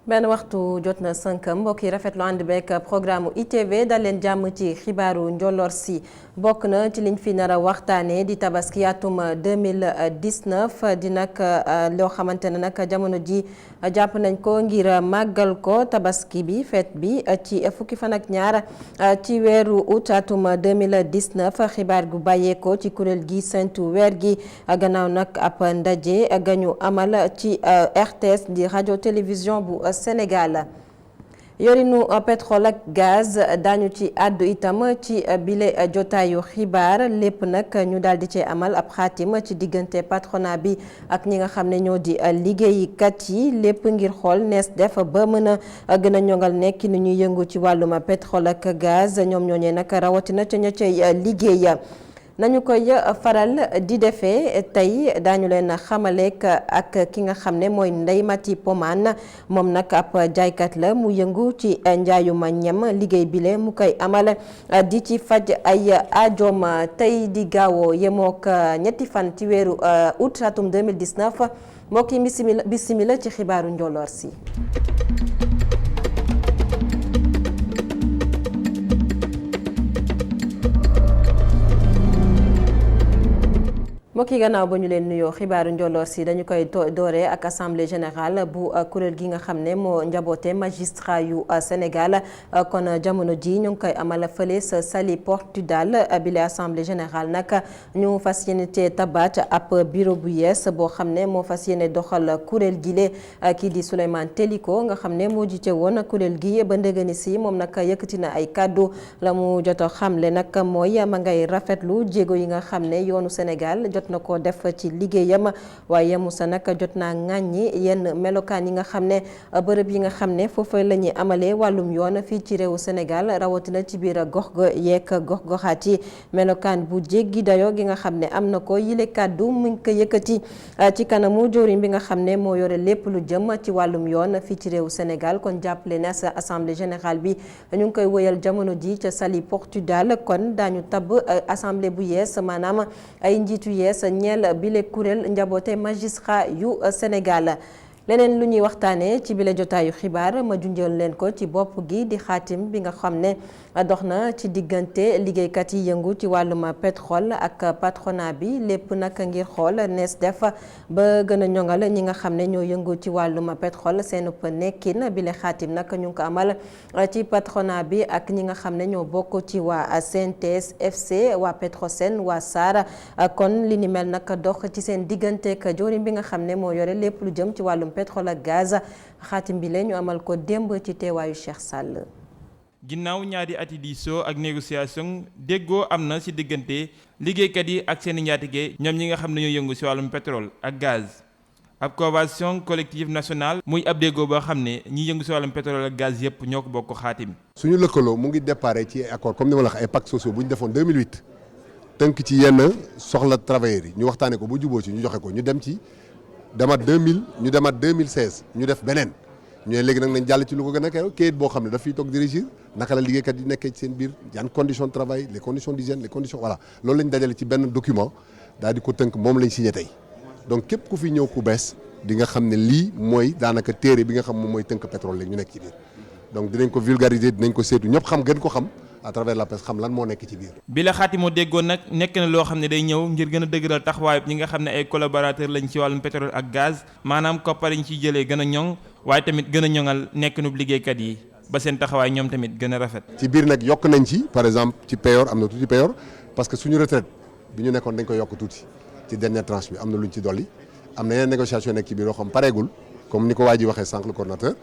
benn waxtu jot na 5 mbokk yi rafetlu ànd beeg programme ITV dal leen jàmm ci xibaaru njolloor si bokk na ci liñ fi nar a waxtaanee di tabaski atum 2019 di nag loo xamante ne nag jamono ji jàpp nañ ko ngir màggal ko tabaski bi fête bi ci fukki fan ak ñaar ci weeru août atum 2019 xibaar gu bàyyeekoo ci kuréel gi sentu weer gi gannaaw nag ab ndaje gañu amal ci RTS di radio télévision bu Sénégal. yorinu pétrole ak gaz dañu ci àddu itam ci bile jotaayu xibaar lépp nag ñu daal di cee amal ab xaatim ci diggante patronat bi ak ñi nga xam ne ñoo di liggéeykat yi lépp ngir xool nees def ba mën a gën a ñongal nekk ni ñuy yëngu ci wàllum pétrole ak gaz ñoom ñooñee nag rawatina ca ña cay liggéey. nañu koy faral di defee tey daañu leen xamaleek ak ki nga xam ne mooy Ndeye Mati Pomane moom nag ab jaaykat la mu yëngu ci njaayuma ñam liggéey bile mu koy amal di ci faj ay aajoom tey di gaawoo yemook ñetti fan ci weeru août atum 2019 mbokk yi bisimila ci xibaaru njolloor si. mbokk yi gannaaw ba ñu leen nuyoo xibaaru njolloor si dañu koy dooree ak assemblée générale bu kuréel gi nga xam ne moo njaboote magistrat yu Sénégal kon jamono ji ñu ngi koy amal fële sa Saly Portudal bile assemblée générale nag ñu fas yéene te tabaat ab bureau bu yees boo xam ne moo fas yéene doxal kuréel gile kii di Souleymane Teliko nga xam ne moo jiite woon kuréel gi ba ndëgëni si moom nag yëkkati na ay kàddu la mu jot a xamle nag mooy ma ngay rafetlu jéego yi nga xam ne yoonu Sénégal jot na ko def ci liggéeyam waaye yemu sa nag jot naa ŋàññi yenn melokaan yi nga xam ne bërëb yi nga xam ne foofu la ñuy amalee wàllum yoon fii ci réewu Sénégal rawatina ci biir gox ga yeeg gox-goxaat yi melokaan bu jéggi dayoo gi nga xam ne am na ko yile kàddu mu ngi ko yëkkati ci kanamu jëwriñ bi nga xam ne moo yore lépp lu jëm ci wàllum yoon fii ci réewu Sénégal kon jàppale ne sa assemblée générale bi ñu ngi koy wëyal jamono ji ca Saly Portudal kon daañu tabb assemblée bu yees maanaam ay njiitu yees ñeel bile kuréel njaboote magistrat yu Sénégal. leneen lu ñuy waxtaanee ci bile jotaayu xibaar ma junjal leen ko ci bopp gi di xaatim bi nga xam ne dox na ci diggante liggéeykat yi yëngu ci wàllum pétrole ak patronat bi lépp nag ngir xool nees def ba gën a ñoŋal ñi nga xam ne ñoo yëngu ci wàllum pétrole seen nekkin bile xaatim nag ñu ngi ko amal ci patronat bi ak ñi nga xam ne ñoo bokk ci waa CNTS FC waa Petrosen waa SAR kon li ni mel nag dox ci seen diggante ak joriñ bi nga xam ne moo yore lépp lu jëm ci wàllum pétrole ak gaz xaatim bi la ñu amal ko démb ci teewaayu Cheikh Sall. ginnaaw ñaari ati diisoo ak négociation déggoo am na ci diggante liggéeykat yi ak seeni njaatige ñoom ñi nga xam ne ñoo yëngu ci wàllum pétrole ak gaz ab convention collective nationale muy ab déggoo boo xam ne ñi yëngu ci wàllum pétrole ak gaz yépp ñoo ko bokk xaatim. suñu lëkkaloo mu ngi déparé ci accord comme ni ma la wax ay pactes sociaux bu ñu defoon 2008 tënk ci yenn soxla travailleurs yi ñu waxtaanee ko bu juboo ci ñu joxe ko ñu dem ci. demaat 2000 ñu demaat 2016 ñu def beneen ñu ne léegi nag nañ jàll ci lu ko gën a kaw kayit boo xam ne daf fiy toog di régir naka la liggéeykat yi nekkee ci seen biir yan conditions de travail les conditions d'hygiène les conditions voilà loolu lañ dajale ci benn document daal di ko tënk moom lañ signé tey donc képp ku fi ñëw ku bees di nga xam ne lii mooy daanaka téere bi nga xam moom mooy tënk pétrole léegi ñu nekk ci biir donc dinañ ko vulgariser dinañ ko seetu ñëpp xam gën ko xam à travers la presse xam lan moo nekk ci biir. bi la xaatimoo déggoon nag nekk na loo xam ne day ñëw ngir gën a dëgëral taxawaay ñi nga xam ne ay collaborateurs lañ ci wàllum pétrole ak gaz maanaam koppar yi ñu ciy jëlee gën a ñoŋ waaye tamit gën a ñoŋal nekkinub liggéeykat yi ba seen taxawaay ñoom tamit gën a rafet. ci biir nag yokk nañ ci par exemple ci payor am na tuuti payor parce que suñu retraite bi ñu nekkoon dañ koy yokk tuuti ci dernière tranche bi am na luñ ci dolli am na yeneen négociation nekk ci biir yoo xam pareegul comme ni ko waa ji waxee sànq le coordonnateur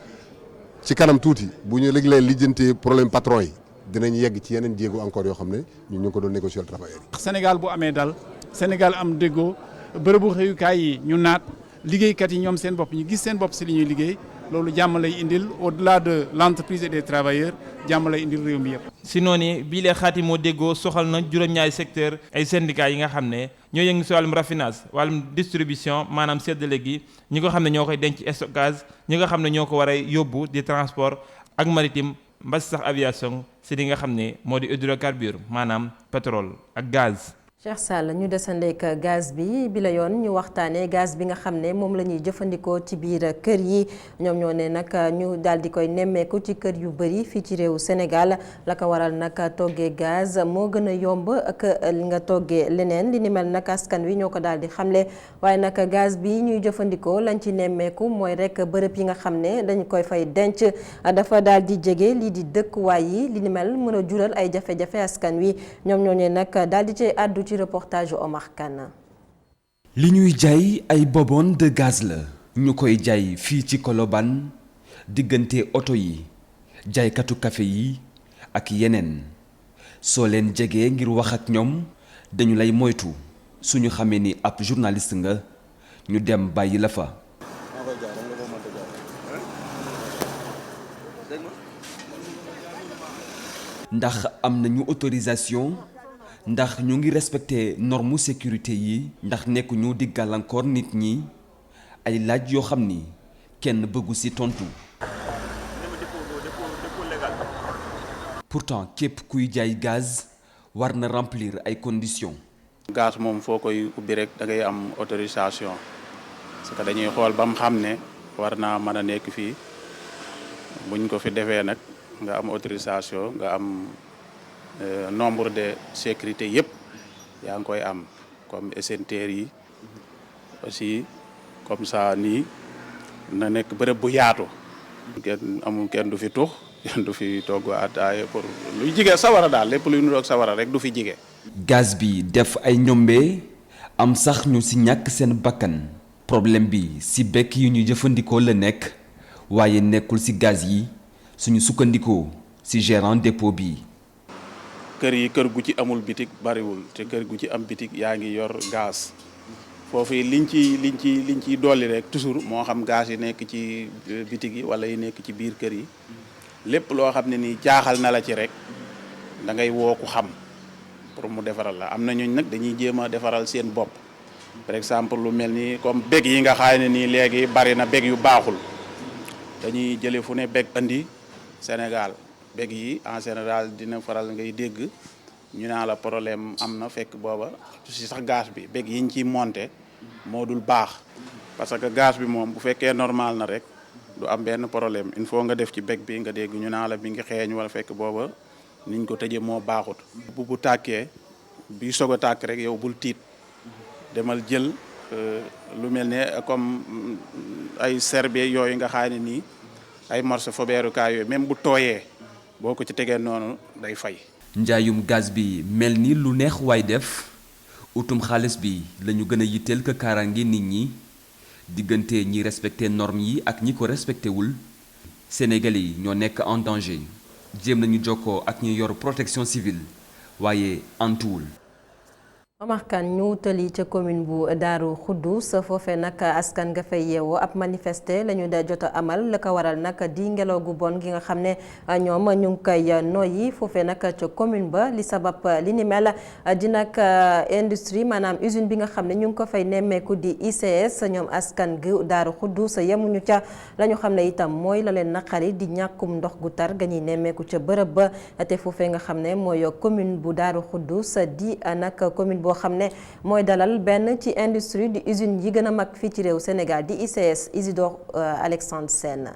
ci kanam tuuti bu ñu léegi leen lijjantee problème patron yi. dinañ yegg ci yeneen jéego encore yoo xam ne ñun ñu ngi ko doon négocier travailleurs yi. Sénégal bu amee dal Sénégal am déggoo bërëbu xëyukaay yi ñu naat liggéeykat yi ñoom seen bopp ñu gis seen bopp si li ñuy liggéey loolu jàmm lay indil au-delà de l'entreprise et des travailleurs jàmm lay indil réew mi yëpp. si noonu bii lee xaati moo déggoo soxal na juróom-ñaari secteur ay syndicats yi nga xam ne ñoo yëngu si wàllum raffinage wàllum distribution maanaam séddale gi ñi nga xam ne ñoo koy denc stockage ñi nga xam ne ñoo ko war a yóbbu di transport ak maritime mbas sax aviation si li nga xam ne moo di hydrocarbure maanaam pétrole ak gaz. Cheikh Sall ñu desandeek gaz bi la yoon ñu waxtaanee gaz bi nga xam ne moom la ñuy jëfandikoo ci biir kër yi ñoom ñoo ne nag ñu daal di koy nemmeeku ci kër yu bëri fii ci réewu Sénégal la ko waral nag toggee gaz moo gën a yomb ak li nga toggee leneen li ni mel nag askan wi ñoo ko daal di xamle waaye nag gaz bi ñuy jëfandikoo lañ ci nemmeeku mooy rek bërëb yi nga xam ne dañu koy fay denc dafa daal di jege lii di dëkkuwaay yi li ni mel mën a jural ay jafe-jafe askan wi ñoom ñoo ne nag daal di cay àddu ci reportage Omar Kane. li ñuy jaay ay bonbonnes de gaz la ñu koy jaay fii ci Colobane diggante oto yi jaaykatu café yi ak yeneen soo leen jegee ngir wax ak ñoom dañu lay moytu suñu xamee ni ab journaliste nga ñu dem bàyyi la fa. ndax am nañu autorisation. ndax ñu ngi respecté norme sécurité yi ndax nekkuñu di gàllankoor nit ñi ay laaj yoo xam ni kenn bëggu ci tontu. pourtant képp kuy jaay gaz war na remplir ay conditions. gaz moom foo koy ubbi rek da ngay am autorisation parce que dañuy xool ba mu xam ne war naa mën a nekk fii buñ ko fi defee nag nga am autorisation nga am. Nombre de sécurité yëpp yaa ngi koy am comme SNTR yi aussi comme ça nii na nekk bërëb bu yaatu kenn du fi tux kenn du fi togg ataaya pour luy jige sawara daal lépp luy nuroog sawara rek du fi jige. gaz bi def ay ñombe am sax ñu ci ñàkk seen bakkan problème bi ci bekk yi ñu jëfandikoo la nekk waaye nekkul ci gaz yi suñu sukkandikoo ci gérant dépôt bi. kër gu ci amul bitik bariwul te kër gu ci am bitik yaa ngi yor gaz foofu liñ ciy dolli rek toujours moo xam gaz yi nekk ci bitik yi wala yi nekk ci biir kër yi lépp loo xam ne nii jaaxal na la ci rek da ngay woo ku xam pour mu defaral la am na ñooñ nag dañuy jéem a defaral seen bopp par exemple lu mel ni comme bég yi nga xaay ne nii léegi bari na bég yu baaxul dañuy jële fu ne bég andi Sénégal bég yi en général dina faral ngay dégg ñu naa la problème am na fekk booba ci sax gaz bi bég yiñ ciy monté moo dul baax parce que gaz bi moom bu fekkee normal na rek du am benn problème il faut nga def ci bég bi nga dégg ñu naa la bi ngi xeeñ wala fekk booba niñ ko tëjee moo baaxut bu tàkkee bi soog a tàkk rek yow bul tiit demal jël lu mel ne comme ay serbe yooyu nga xaay ne nii ay morceau fobeerukaay yooyu même bu tooyee boo ko ci tegee noonu day fay. njaayum gaz bi mel ni lu neex waay def utum xaalis bi lañu gën a yitteel ka kaaraange nit ñi diggante ñi respecté normes yi ak ñi ko respecté wul Sénégalais yi ñoo nekk en danger jéem nañu jokkoo ak ñi yor protection civile waaye antuwul. Omar Kane ñu tëli ca commune bu Daaru Xuddus foofee nag askan nga fay yeewoo ab manifester la ñu da jot a amal la ko waral nag di ngelaw gu bon gi nga xam ne ñoom ñu ngi koy noyyi foofee nag ca commune ba li sabab li ni mel di nag industrie maanaam usine bi nga xam ne ñu ngi ko fay nemmeeku di ICS ñoom askan gu Daaru Xuddus yemuñu ca la ñu xam ne itam mooy la leen naqari di ñàkkum ndox gu tar ga ñuy nemmeeku ca bërëb ba te foofee nga xam ne mooy commune bu Daaru Xuddus di nag commune boo xam ne mooy dalal benn ci industrie di usine yi gën a mag fii ci réew Sénégal di ICS Isidore Alexandre Sène.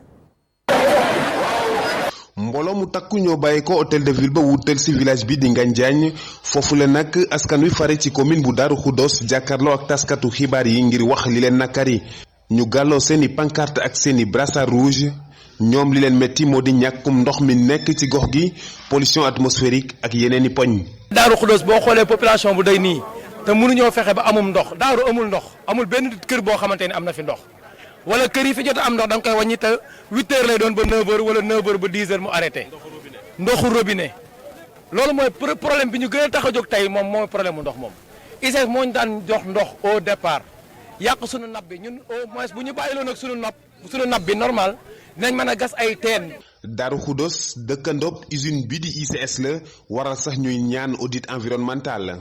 mbooloo mu takku ñoo bàyyi ko hôtel de ville ba wutal ci village bi di Nganjaañ foofu la nag askan wi fare ci commune bu Daaru Xudoos jàkkaarloo ak taskatu xibaar yi ngir wax li leen nakari ñu gàlloo seeni pancarte ak seeni brassard rouge ñoom li leen metti moo di ñàkkum ndox mi nekk ci gox gi pollution atmosphérique ak yeneeni poñ. Daaru Xudoos boo xoolee population bu day nii te mënuñoo fexe ba amum ndox daaru amul ndox amul benn kër boo xamante ne am na fi ndox wala kër yi fi jot am ndox da nga koy wàññi te 8h lay doon ba 9h wala 9h ba 10h mu arrêté ndoxu robinet loolu mooy problème bi ñu gën a tax a jóg tey moom mooy problème mu ndox moom. ICS moo ñu daan jox ndox au départ yàq sunu napp bi ñun au moins bu ñu bàyyiloon ak sunu napp bi normal dinañ mën a gas ay teen. Daaru Xudoos dëkkandoog usine bi di ICS la waral sax ñuy ñaan audit environnemental.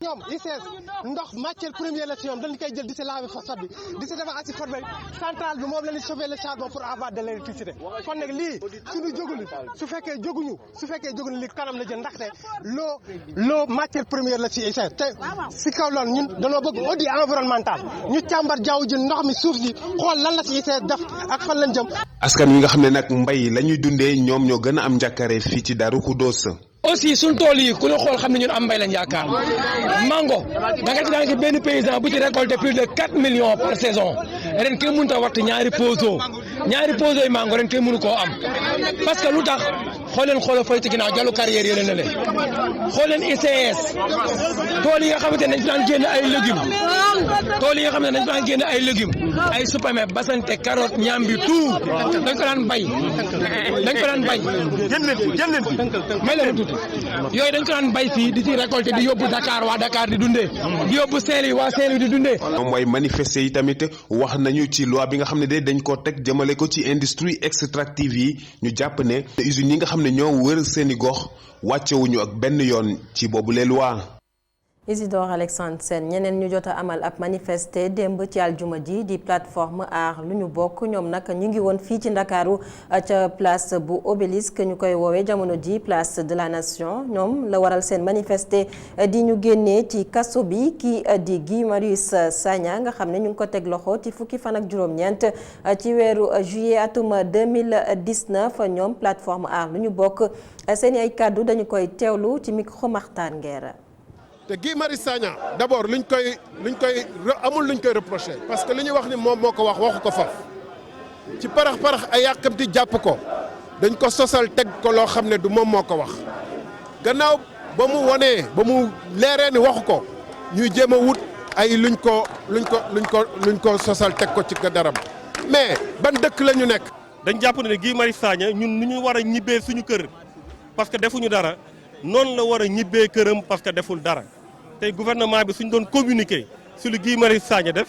ñoom ICS ndox matière première la ci ñoom dañ koy jël di si laver phosphate bi di si defar acide phosphate centrale bi moom la ñuy chauffer le charbon pour avoir de l'électricité kon nag lii suñu jógul su fekkee jóguñu li kanam la jël ndaxte loo matière première la ci ICS te si kaw loolu ñun dañoo bëgg audit environnemental ñu càmbar jaww ji ndox mi suuf si xool lan la ci ICS def ak fan lañ jëm. askan wi nga xam ne nag mbay la ñuy dundee ñoom ñoo gën a am njàkkare fii ci Darou Khoudoss. aussi suñ tool yi ku ñu xool xam ne ñun am mbay lañ yaakaar mango da nga ci daan ci benn paysan bu ci récolté plus de 4 millions par saison ren kenn mënut a watt ñaari poso yi mango ren kenn mënu koo am parce que lu tax xool fay ci ginnaaw jàllu carrière yële na le xool leen ICS tool yi nga xamante ne dañ fi daan génn ay légumes ay supame basante carotte ñambi tout dañ ko daan bay jël leen may la tuuti yooyu dañ ko daan bay fii di ci récolté di yóbbu Dakar waa Dakar di dundee di yóbbu Saint-Louis waa Saint-Louis di dundee. moom mooy manifester yi tamit wax nañu ci loi bi nga xam ne de dañ koo teg jëmale ko ci industrie extractive yi ñu jàpp ne usines yi nga xam ne ñoo wër seeni gox wàccewuñu ak benn yoon ci boobu les lois. Isidore Alexandre Sène ñeneen ñu jot a amal ab manifester démb ci aljuma ji di plateforme aar lu ñu bokk ñoom nag ñu ngi woon fii ci Ndakaaru ca place bu Obélisque ñu koy woowee jamono ji place de la nation ñoom la waral seen manifester di ñu génnee ci kaso bi kii di Guy Marius Sagna nga xam ne ñu ngi ko teg loxo ci fukki fan ak juróom-ñeent ci weeru juillet atum 2019 ñoom plateforme aar lu ñu bokk seen ay kàddu dañu koy teewlu ci micro Makhtar Nguer. te Guy Marius Sagna d'abord luñ koy reprocher parce que li ñuy wax ni moom moo ko waxu ko faf ci parax ay yàkkamti jàpp ko dañ ko sosal teg ko loo xam ne du moom moo ko wax gannaaw ba mu leeree ni waxu ko ñuy jéem a wut ay luñ ko sosal teg ko ci daram mais ban dëkk la ñu nekk. dañ jàpp ne Guy Marius Sagna ñun nu ñu war a ñibbee suñu kër parce que defuñu dara. noonu la war a ñibbee këram parce que deful dara tey gouvernement bi suñ doon communiquer su lu Guy Marius Sagna def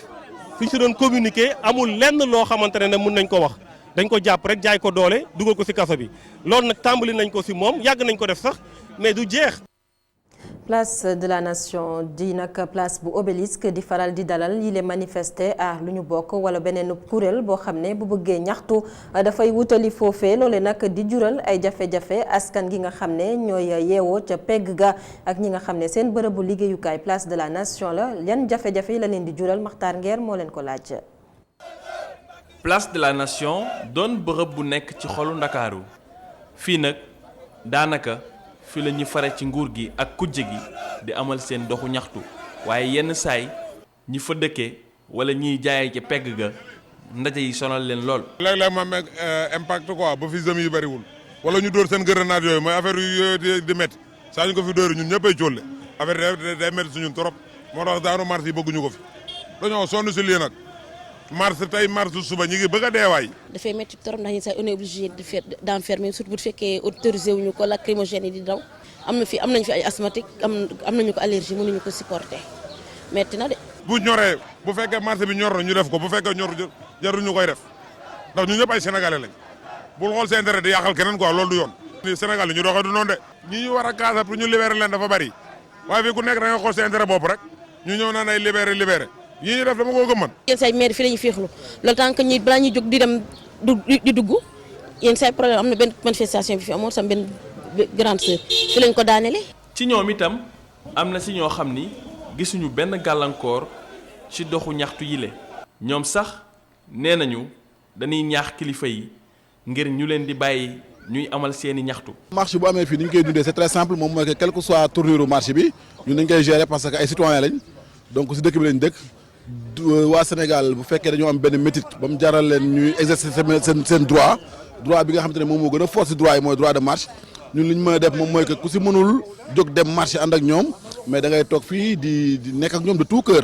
suñ si doon communiquer amul lenn loo xamante ne mën nañ ko wax dañ ko jàpp rek jaay ko doole dugal ko si kaso bi loolu nag tàmbali nañ ko si moom yàgg nañ ko def sax mais du jeex. place de la nation di nag place bu Obélisque di faral di dalal yi les manifester aar lu ñu bokk wala beneen kuréel boo xam ne bu bëggee ñaxtu dafay wutali foofee loole nag di jural ay jafe-jafe askan gi nga xam ne ñooy yeewoo ca pegg ga ak ñi nga xam ne seen bërëbu liggéeyukaay place de la nation la yan jafe-jafe yi la leen di jural Makhtar Nguer moo leen ko laaj. place de la nation doon bërëb bu nekk ci xolu Ndakaaru fii nag daanaka. fi la ñuy fare ci nguur gi ak kujje gi di amal seen doxu ñaxtu waaye yenn saay ñi fa dëkkee wala ñiy jaayee ci pegg ga ndaje yi sonal leen lool. léeg-léeg ma am impact quoi ba fi jëm yi bëriwul wala ñu dóor seen grenade yooyu mooy affaire yooyu di métti saa ñu ko fi dóori ñun ñëppay cóolle affaire day métti suñun trop moo tax daanu mars yi bëgguñu ko fi dañoo sonn si lii nag mars tey mars suba ñi ngi bëgg a deewaay. dafay métti trop ndax ñi sax on est obligé d'enfermer surtout bu fekkee autorisé wuñu ko lacrymogène yi di daw am nañ fi ay asthmatique am nañu ko allergie mënuñu ko supporter métti na de. bu ñoree bu fekkee marché bi ñor na ñu def ko bu fekkee ñor jarul ñu koy def ndax ñun ñëpp ay sénégalais lañ bul xool seen intérêt di yàqal keneen quoi loolu du yoon. ni Sénégal ñu doxee du noonu de. ñi ñu war a kaasa pour ñu libérer leen dafa bari waaye fii ku nekk da nga xool seen intérêt bopp rek ñu ñëw naan ay libéré yii ñu def dama ko gëm man. yenn saa yi maire fii la ñuy féexlu loolu tant que ñi balaa ñuy jóg di dem di dugg yenn saa yi problème am na benn manifestation bi fi amoon sam benn grande sœur fi lañ ko daanele. ci ñoom itam am na si ñoo xam ni gisuñu benn gàllankoor ci doxu ñaxtu yile ñoom sax nee nañu dañuy ñaax kilifa yi ngir ñu leen di bàyyi ñuy amal seeni ñaxtu. marché bu amee fii ni ñu koy dundee c'est très simple moom mooy que quel que soit tournure marché bi ñun dañ koy gérer parce que ay citoyens lañ donc si dëkk bi lañ dëkk. waa Sénégal bu fekkee dañoo am benn métit ba mu jaral leen ñuy exercer seen droit bi nga xamante ne moom moo gën a fort si droit yi mooy droit de marche ñun li ñu mën a def moom mooy que ku si mënul jóg dem marché ànd ak ñoom mais da ngay toog fii di nekk ak ñoom de tout cœur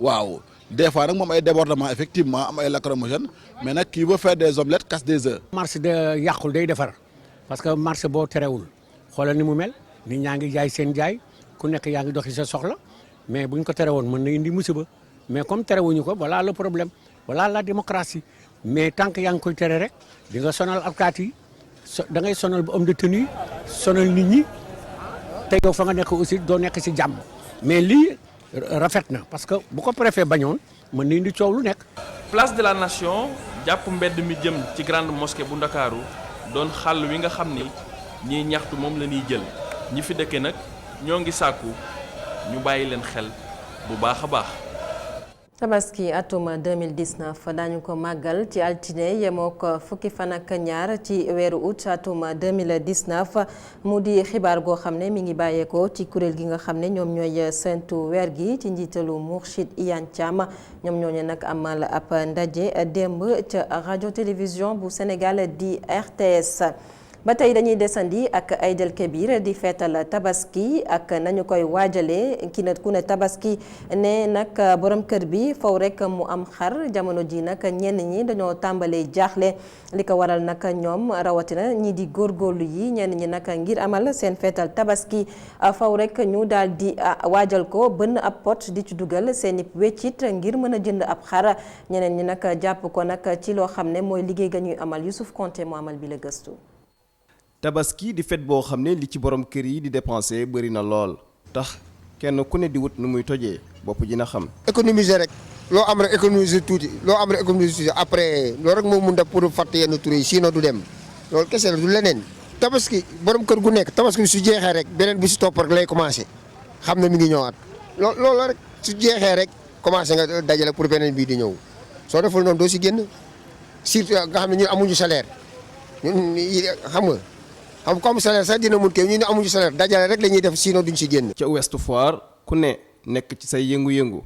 waaw des fois nag moom ay débordement effectivement am ay lacrymogène mais nag qui veut faire des omelettes casse des œufs. marché de yàqul day defar parce que marché boo terewul xoolal ni mu mel nit ñaa ngi jaay seen jaay ku nekk yaa ngi doxi sa soxla mais buñ ko terewoon mën na indi musiba. mais comme terewuñu ko voilà le problème voilà la démocratie mais tant que yaa ngi koy tere rek di nga sonal alkaati yi da ngay sonal ba homme de tenue sonal nit ñi te yow fa nga nekk aussi doo nekk ci jàmm mais lii rafet na parce que bu ko préfet bañoon mën na indi coow lu nekk. place de la nation jàpp mbedd mi jëm ci grande mosquée bu Ndakaaru doon xàll wi nga xam ni ñiy ñaxtu moom la ñuy jël ñi fi dëkke nag ñoo ngi sàkku ñu bàyyi leen xel bu baax a baax. Tabaski atum 2019 daañu ko màggal ci altine yemoo ko fukki fan ak ñaar ci weeru août atum 2019 mu di xibaar goo xam ne mi ngi bàyyeekoo ci kuréel gi nga xam ne ñoom ñooy séntu weer gi ci njiitalu Mourchid Iyane Thiam ñoom ñooñu nag amal ab ndaje démb ca radio télévision bu Sénégal di RTS. ba tey dañuy desandi ak Aïdel Kébir di feetal tabaski ak nañu koy waajalee ku ne tabaski ne nag borom kër bi faw rek mu am xar jamono ji nag ñenn ñi dañoo tàmbalee jaaxle li ko waral nag ñoom rawatina ñi di góorgóorlu yi ñenn ñi nag ngir amal seen feetal tabaski faw rek ñu daal di waajal ko bënn ab pot di ci dugal seen i weccit ngir mën a jënd ab xar ñeneen ñi nag jàpp ko nag ci loo xam ne mooy liggéey ga ñuy amal Youssouf Konté mu amal bi la gëstu. tabaski di fête boo xam ne li ci borom kër yi di dépenser bëri na lool tax kenn ku ne di wut nu muy tojee bopp ji na xam. économiser rek loo am rek économiser tuuti loo am rek économiser tuuti après loolu rek moo mun def pour fàtte yenn tur yi sinon du dem loolu kese la du leneen. tabaski borom kër gu nekk tabaski bi su jeexee rek beneen bi si topp rek lay commencé xam ne mi ngi ñëwaat loolu la rek su jeexee rek commencé nga dajale pour beneen bii di ñëw soo deful noonu doo si génn surtout nga xam ne ñun amuñu salaire ñun xam nga. xam comme salaire sax dina mun kii ñu ne amuñu salaire dajale rek la ñuy def sinon duñ si génn. ca Ouest Foire ku ne nekk ci say yëngu-yëngu.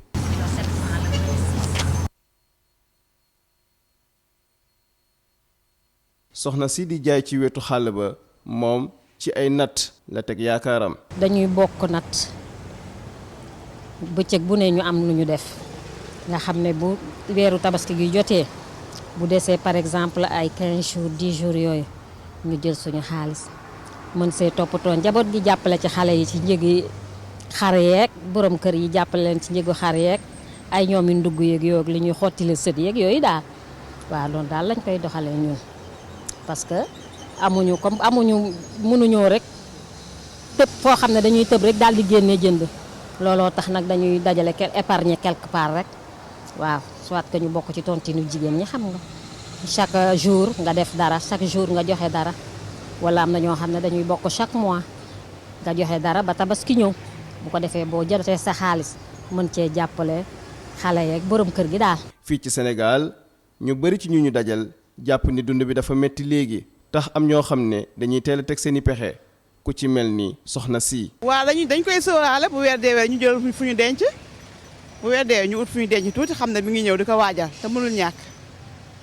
soxna si di jaay ci wetu xàll ba moom ci ay natt la teg yaakaaram. dañuy bokk natt bëccëg bu ne ñu am lu ñu def nga xam ne bu weeru tabaski gi jotee bu desee par exemple ay 15 jours 10 jours yooyu. ñu jël suñu xaalis mën see toppatoo njaboot gi jàppale ci xale yi ci njëgi xar yeeg borom kër yi jàppale leen ci njëgu xar yeeg ay ñoom yu ndugg yeeg yooyu li ñuy xottile sët yeeg yooyu daal waaw loolu daal lañ koy doxalee ñun parce que amuñu mënuñoo rek tëb foo xam ne dañuy tëb rek daal di génnee jënd looloo tax nag dañuy dajale épargner quelque part rek waaw soit que ñu bokk ci tontinu jigéen ñi xam nga. chaque jour nga def dara chaque jour nga joxe dara wala am na ñoo xam ne dañuy bokk chaque mois nga joxe dara ba tabaski ñëw bu ko defee boo jotee sa xaalis mën cee jàppale xale yeeg borom kër gi daal. fii ci Sénégal ñu bari ci ñu dajal jàpp ni dund bi dafa metti léegi tax am ñoo xam ne dañuy teel a teg seen i pexe ku ci mel ni soxna si. waaw dañ koy sóoraale bu weer deewee ñu jël fu ñu denc bu weer deewee ñu ut fu ñu denc tuuti xam ne mi ngi ñëw di ko waajal te mënul ñàkk.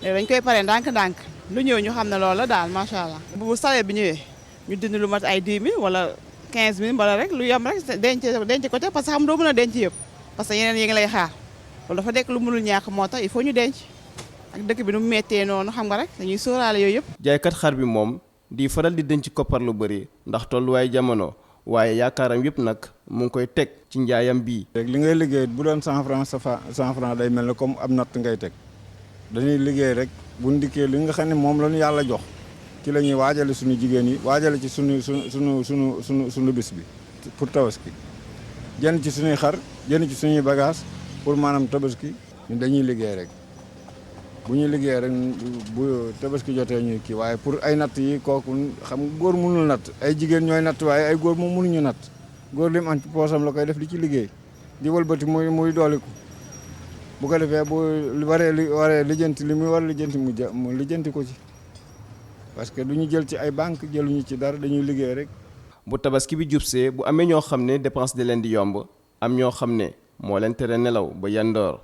dañ koy pare ndànk-ndànk lu ñëw ñu xam ne loolu la daal macha allah. bu salaire bi ñëwee ñu dindi lu mat ay 10 000 wala 15 000 wala rek lu yem rek denc ko ca parce que xam doo mën a denc yëpp parce que yeneen yi ngi lay xaar loolu dafa nekk lu mënul ñàkk moo tax il faut ñu denc ak dëkk bi nu mu méttee noonu xam nga rek dañuy sóoraale yooyu yëpp. jaaykat xar bi moom di faral di denc koppar lu bëri ndax tolluwaay jamono waaye yaakaaram yëpp nag mu ngi koy teg ci njaayam bii. li ngay liggéey bu doon 100 francs 100 francs day mel ne comme am natt ngay teg. dañuy liggéey rek bu ndikkee li nga xam ne moom la ñu yàlla jox ci la ñuy waajale suñu jigéen yi waajale ci suñu bis bi pour tabaski jënd ci suñuy xar jënd ci suñuy bagage pour maanaam tabaski ñun dañuy liggéey rek bu ñuy liggéey rek bu tabaski jotee ñuy kii waaye pour ay natt yi kooku xam góor mënul natt ay jigéen ñooy natt waaye ay góor moom mënuñu natt góor lim am ci poosam la koy def di ci liggéey di wëlbati muy dooliku bu ko defee bu waree lijjanti li muy war a lijjanti mu lijjanti ko ci parce que du ñu jël ci ay banque jëluñu ci dara dañuy liggéey rek. bu tabaski bi jubsee bu amee ñoo xam ne dépense di leen di yomb am ñoo xam ne moo leen tere nelaw ba yandoor.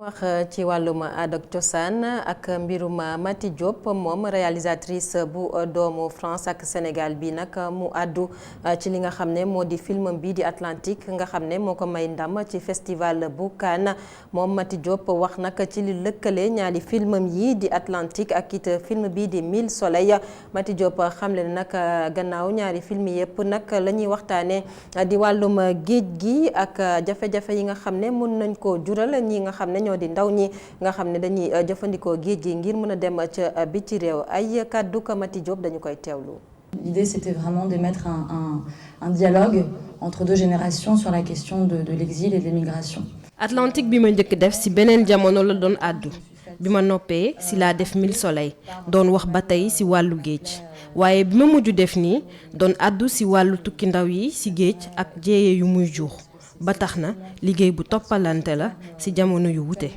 wax ci wàllum aada ak cosaan ak mbirum Mati Diop moom réalisatrice bu doomu France ak Sénégal bi nag mu àddu ci li nga xam ne moo di film bi di Atlantique nga xam ne moo ko may ndam ci festival bu Cannes moom Mati Diop wax nag ci li lëkkale ñaari filmam yi di Atlantique ak it film bi di Mille Soleils Mati Diop xamle nag gannaaw ñaari film yëpp nag la ñuy waxtaanee di wàllum géej gi ak jafe-jafe yi nga xam ne mën nañ koo jural ñi nga xam ne di ndaw ñi nga xam ne dañuy jëfandikoo géej gi ngir mën a dem ca biti réew ay kàddu ko Mati Diop dañu koy teewlu. L'idée, c'était vraiment de mettre un dialogue entre deux générations sur la question de l'exil et de l'immigration. Atlantique bi ma njëkk def ci beneen jamono la doon àddu bi ma noppee ci laa def Mille Soleil doon wax ba tey ci wàllu géej waaye bi ma mujj def nii doon àddu ci wàllu tukki ndaw yi ci géej ak jéeye yu muy jur ba tax na liggéey bu toppalante la ci jamono yu wute.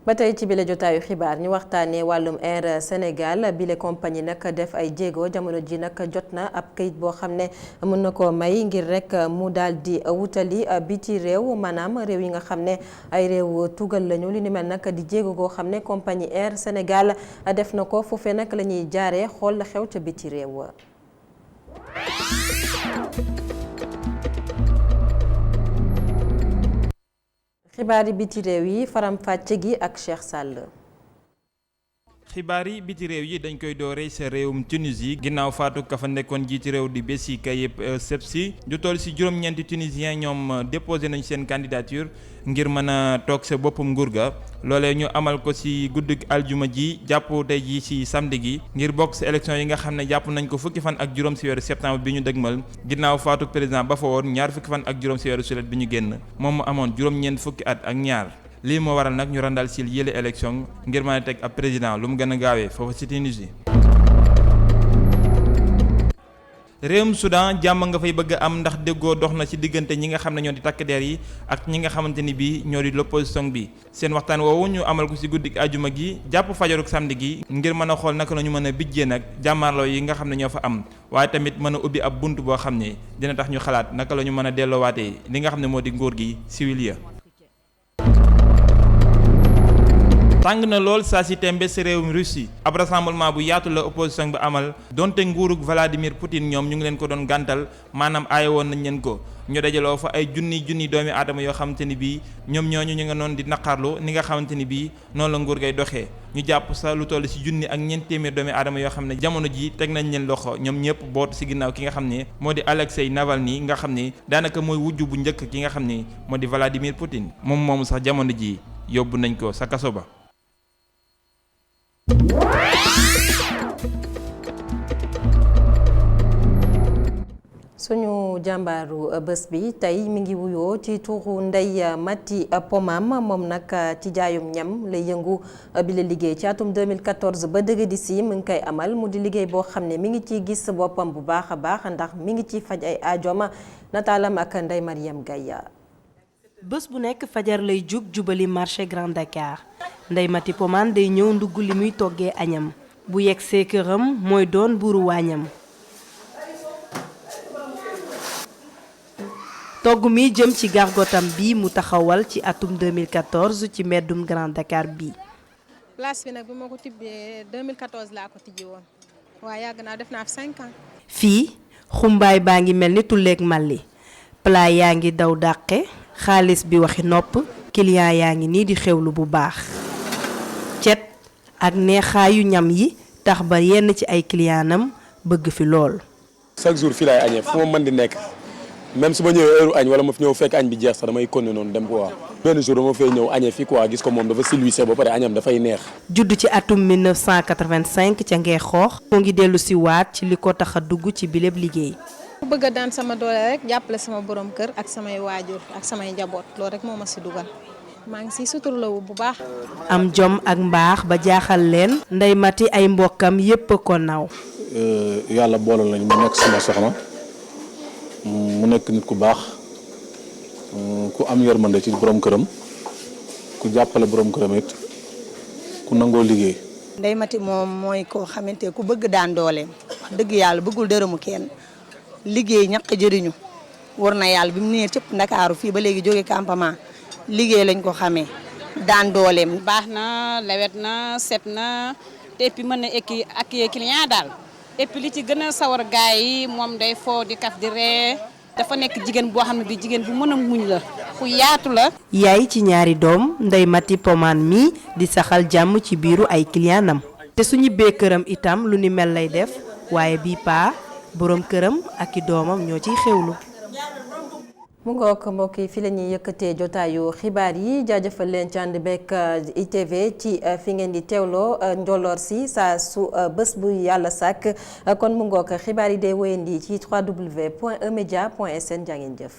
ba tey ci bile jotaayu xibaar ñu waxtaanee wàllum Air Sénégal bile compagnie nag def ay jéego jamono ji nag jot na ab kayit boo xam ne mën na koo may ngir rek mu daal di wutali biti réew maanaam réew yi nga xam ne ay réew tugal lañu li ni mel nag di jéego goo xam ne compagnie Air Sénégal def na ko foofee nag la ñuy jaaree xool la xew ca biti réew. xibaari biti réew yi faram fàcce gi ak Cheikh Sall. xibaar yi biti réew yi dañ koy doore sa réewum Tunisie ginnaaw faatu ka fa nekkoon jiiti réew di Bessi Kayeb Sepsi ju toll ci juróom-ñeenti tunisien ñoom déposé nañu seen candidature ngir mën a toog sa boppam nguur ga loolee ñu amal ko ci guddik aljuma ji jàpp tey ji ci samedi gi ngir bokk ci élection yi nga xam ne jàpp nañ ko fukki fan ak juróom ci weeru septembre bi ñu dëgmal ginnaaw faatu président ba fa woon ñaar fukki fan ak juróom ci weeru sulet bi ñu génn moom mu amoon juróom-ñeent fukki at ak ñaar. lii moo waral nag ñu randal ci yële élection ngir mën a teg ab président lu mu gën a gaawee foofu ci Tunisie. réewum Soudan jàmm nga fay bëgg am ndax déggoo dox na ci diggante ñi nga xam ne ñoo di takk der yi ak ñi nga xamante ni bii ñoo di l'opposition bi seen waxtaan woowu ñu amal ko ci guddi ajuma gi jàpp fajaruk samedi gi ngir mën a xool naka la ñu mën a bijjee nag jàmmaarloo yi nga xam ne ñoo fa am waaye tamit mën a ubbi ab bunt boo xam ne dina tax ñu xalaat naka la ñu mën a delloowaatee li nga xam ne moo di nguur gi civil ya. tàng na lool saa si tembe si réewum Russie ab rassemblement bu yaatu la opposition bi amal donte nguurug Vladimir Poutine ñoom ñu ngi leen ko doon gàntal maanaam aaye woon nañ leen ko ñu dajaloo fa ay junni doomi aadama yoo xamante ni bii ñoom ñooñu ñu nga noon di naqarlu ni nga xamante ni bii noonu la nguur gay doxee ñu jàpp sa lu toll si junni ak ñeent téeméer doomi aadama yoo xam ne jamono ji teg nañ leen loxo ñoom ñëpp bootu si ginnaaw ki nga xam ne moo di Alexei Navalny nga xam ne daanaka mooy wujj bu njëkk ki nga xam ne moo di Vladimir Poutine moom moomu sax jamono ji yóbbu nañ ko sa kaso ba. suñu jàmbaaru bés bi tey mi ngi wuyoo ci tuuru Ndeye Mati Pomam moom nag ci jaayum ñam lay yëngu bi la liggéey ci atum 2014 ba dëgg di si mi ngi koy amal mu di liggéey boo xam ne mi ngi ciy gis boppam bu baax a baax ndax mi ngi ciy faj ay aajoom nataalam ak Ndeye Mariam Gaye. bés bu nekk fajar lay jug jubali marché Grand Dakar Ndeye Mati Pomam day ñëw ndugg li muy toggee añam bu yegg see këram mooy doon buuru waañam. togg mi jëm ci gargotam bi mu taxawal ci atum 2014 ci mbeddum Grand Dakar bi. place bi nag bi ma ko tibbee 2014 laa ko tijji woon waaye yàgg naa def naa fi 5 ans. fii xumbaay baa ngi mel ni tulleeg màlli plat yaa ngi daw dàqe xaalis bi waxi nopp client yaa ngi nii di xewlu bu baax cet ak neexaayu ñam yi tax ba yenn ci ay clientam bëgg fi lool. chaque jour fii laay añee fu ma mën di nekk. même su ma ñëwee heure añ wala ma fi ñëw fekk añ bi jeex sax damay konne noonu dem quoi. benn jour dama fay ñëw añee fii quoi gis ko moom dafa silwise ba pare añam dafay neex. judd ci atum 1985 ca Ngeexoox moo ngi dellu si waat ci li ko tax a dugg ci bileb liggéey. bu bëgg a daan sama doole rek jàppale sama borom kër ak samay waajur ak samay njaboot loolu rek moo ma si dugal maa ngi si suturlawu bu baax. am jom ak mbaax ba jaaxal leen. Ndeye Mati ay mbokkam yépp ko naw. yàlla boole lañ mu nekk sama soxna. mu nekk nit ku baax ku am yërmande ci borom këram ku jàppale borom këram it ku nangoo liggéey. Ndeye Mati moom mooy koo xamante ku bëgg daan dooleem wax dëgg yàlla bëggul dërëmu kenn liggéey ñaq jëriñu war na yàlla bi mu nee cëpp Ndakaaru fii ba léegi jóge campement liggéey lañ ko xamee daan dooleem. baax na lewet na set na te puis mën na ak client daal. et puis li ci gën a sawar gaay yi moom day foo di kaf di ree dafa nekk jigéen boo xam ne bi jigéen bu mën a muñ la ku yaatu la. yaay ci ñaari doom Ndeye Mati Pomam mi di saxal jàmm ci biiru ay clientam te su ñibbee këram itam lu ni mel lay def waaye bii paa boroom këram ak i doomam ñoo ciy xewlu. mu ngoog mbokk yi fi la ñuy yëkkatee jotaayu xibaar yi jaajëfal leen ci ànd beeg ITV ci fi ngeen di teewloo njolloor si saa su bés bu yàlla sàkk kon mu ngoog xibaar yi day wéyandi ci www.emedia.sn jaa ngeen jëf.